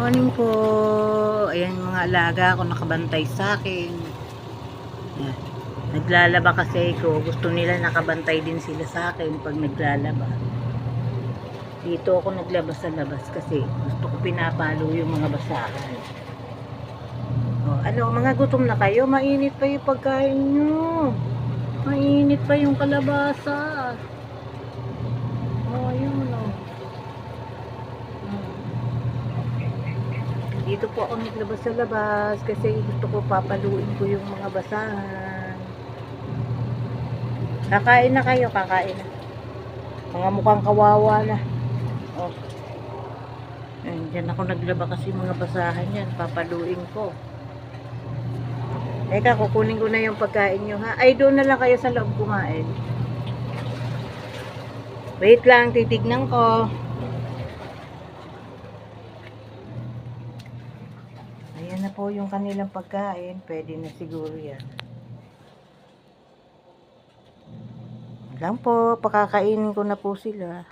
Morning po. Ayan yung mga alaga ko nakabantay sa akin. Ayan. Naglalaba kasi ko. Gusto nila nakabantay din sila sa akin pag naglalaba. Dito ako naglabas sa labas kasi gusto ko pinapalo yung mga basahan. Ano, mga gutom na kayo? Mainit pa yung pagkain nyo. Mainit pa yung kalabasa. Ayun o. Dito po ako naglabas sa labas kasi gusto ko papaluin ko yung mga basahan. Kakain na kayo, kakain na. Mga mukhang kawawa na. Oh. Diyan ako naglaba kasi mga basahan yan. Papaluin ko. Teka, kukunin ko na yung pagkain nyo ha. Ay, doon na lang kayo sa loob kumain. Wait lang, titignan ko. Ayan na po yung kanilang pagkain. Pwede na siguro yan. Lang po, pakakainin ko na po sila.